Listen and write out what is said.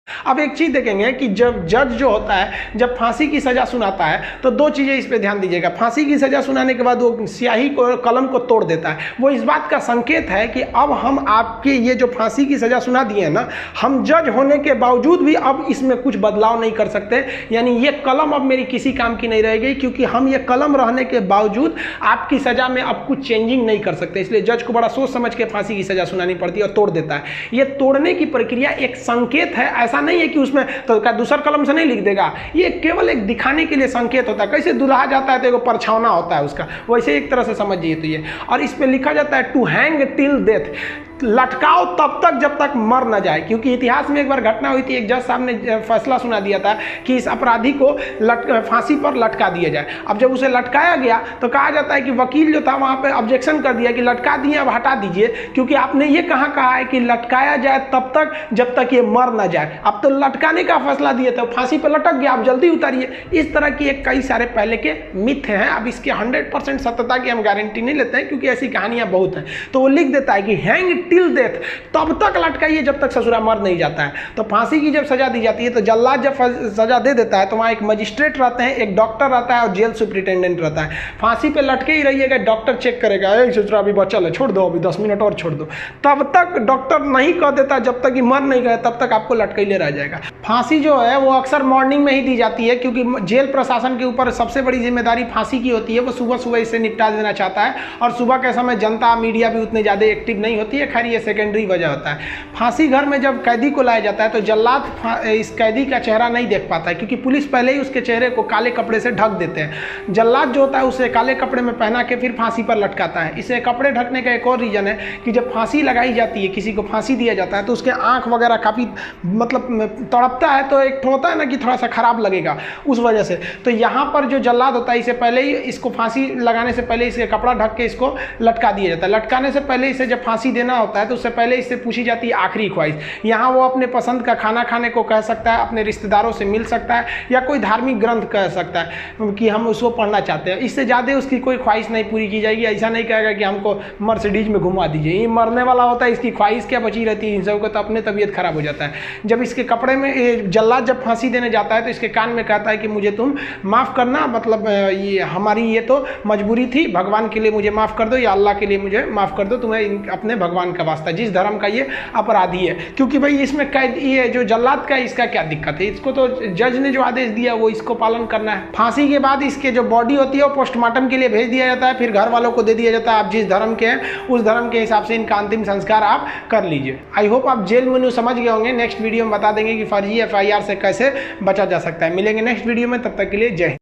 अब एक चीज देखेंगे कि जब जज जो होता है जब फांसी की सजा सुनाता है तो दो चीजें इस पे ध्यान दीजिएगा। फांसी की सजा सुनाने के बाद वो स्याही को कलम को तोड़ देता है। वो इस बात का संकेत है कि अब हम आपके ये जो फांसी की सजा सुना दिए हैं ना, हम जज होने के बावजूद भी अब इसमें कुछ बदलाव नहीं कर सकते। यानी ये कलम अब मेरी किसी काम की नहीं रहेगी, क्योंकि हम ये कलम रहने के बावजूद आपकी सजा में अब कुछ चेंजिंग नहीं कर सकते। इसलिए जज को बड़ा सोच समझ के फांसी की सजा सुनानी पड़ती है और तोड़ देता है। ये तोड़ने की प्रक्रिया एक संकेत है, ऐसा नहीं है कि उसमें तो क्या दूसरा कलम से नहीं लिख देगा। ये केवल एक दिखाने के लिए संकेत होता है। कैसे दुल्हा जाता है तो एक परछावना होता है उसका, वैसे एक तरह से समझिए तो ये। और इस पे लिखा जाता है टू हैंग टिल डेथ, लटकाओ तब तक जब तक मर न जाए। क्योंकि इतिहास में एक बार घटना हुई थी, एक जज साहब ने फैसला सुना दिया था कि इस अपराधी को फांसी पर लटका दिया जाए। अब जब उसे लटकाया गया तो कहा जाता है कि वकील जो था वहां पे ऑब्जेक्शन कर दिया कि लटका दिए, अब हटा दीजिए, क्योंकि आपने ये कहा है कि लटकाया जाए तब तक जब तक ये मर न जाए। अब तो लटकाने का फैसला दिए थे, फांसी पर लटक गया, आप जल्दी उतारिए। इस तरह की एक कई सारे पहले के मिथ हैं। अब इसके 100% सत्यता की हम गारंटी नहीं लेते हैं, क्योंकि ऐसी कहानियां बहुत हैं। तो वो लिख देता है कि हैंग टिल डेथ, तब तक लटकाइए जब तक ससुरा मर नहीं जाता है। तो फांसी की जब सजा दी जाती है तो जल्लाद जब सजा दे देता है तो वहां एक मजिस्ट्रेट रहते हैं, एक डॉक्टर रहता है और जेल सुपरिटेंडेंट रहता है। फांसी पे लटके ही रहिएगा, डॉक्टर चेक करेगा, ससुरा अभी बचल है, छोड़ दो, अभी 10 मिनट और छोड़ दो। तब तक डॉक्टर नहीं कह देता, जब तक मर नहीं गए तब तक आपको लटकैले रह जाएगा। फांसी जो है वो अक्सर मॉर्निंग में ही दी जाती है, क्योंकि जेल प्रशासन के ऊपर सबसे बड़ी जिम्मेदारी फांसी की होती है। वो सुबह सुबह इसे निपटा देना चाहता है, और सुबह के समय जनता मीडिया भी उतने ज़्यादा एक्टिव नहीं होती है। खैर ये सेकेंडरी वजह होता है। फांसी घर में जब कैदी को लाया जाता है तो जल्लाद इस कैदी का चेहरा नहीं देख पाता है, क्योंकि पुलिस पहले ही उसके चेहरे को काले कपड़े से ढक देते हैं। जल्लाद जो होता है उसे काले कपड़े में पहना के फिर फांसी पर लटकाता है। इसे कपड़े ढकने का एक और रीजन है कि जब फांसी लगाई जाती है, किसी को फांसी दिया जाता है, तो उसके आँख वगैरह काफ़ी मतलब तड़पता है, तो एक होता है ना कि थोड़ा सा खराब लगेगा उस वजह से। तो यहाँ पर जो जल्लाद होता है, इसे पहले ही इसको फांसी लगाने से पहले इसे कपड़ा ढक के इसको लटका दिया जाता है। लटकाने से पहले इसे जब फांसी देना होता है तो उससे पहले इससे पूछी जाती है आखिरी ख्वाहिश। यहाँ वो अपने पसंद का खाना खाने को कह सकता है, अपने रिश्तेदारों से मिल सकता है, या कोई धार्मिक ग्रंथ कह सकता है कि हम उसको पढ़ना चाहते हैं। इससे ज़्यादा उसकी कोई ख्वाहिश नहीं पूरी की जाएगी। ऐसा नहीं कहेगा कि हमको मर्सिडीज में घुमा दीजिए, ये मरने वाला होता है, इसकी ख्वाहिश क्या बची रहती है। इन सबको तो अपने तबीयत खराब हो जाता है। जब इसके कपड़े में जल्लाद जब फांसी देने जाता है तो इसके कान में कहता है कि मुझे तुम माफ़ करना, मतलब ये हमारी ये तो मजबूरी थी, भगवान के लिए मुझे माफ़ कर दो, या अल्लाह के लिए मुझे माफ़ कर दो, तुम्हें अपने भगवान का वास्ता, जिस धर्म का ये अपराधी है। क्योंकि भाई इसमें कैद ये जो जल्लाद का इसका क्या दिक्कत है, इसको तो जज ने जो आदेश दिया वो इसको पालन करना है। फांसी के बाद इसके जो बॉडी होती है वो पोस्टमार्टम के लिए भेज दिया जाता है, फिर घर वालों को दे दिया जाता है। आप जिस धर्म के हैं उस धर्म के हिसाब से इनका अंतिम संस्कार आप कर लीजिए। आई होप आप जेल मेन्यू समझ गए होंगे। नेक्स्ट वीडियो में बता देंगे कि फर्जी FIR से कैसे बचा जा सकता है। मिलेंगे नेक्स्ट वीडियो में, तब तक के लिए जय हिंद।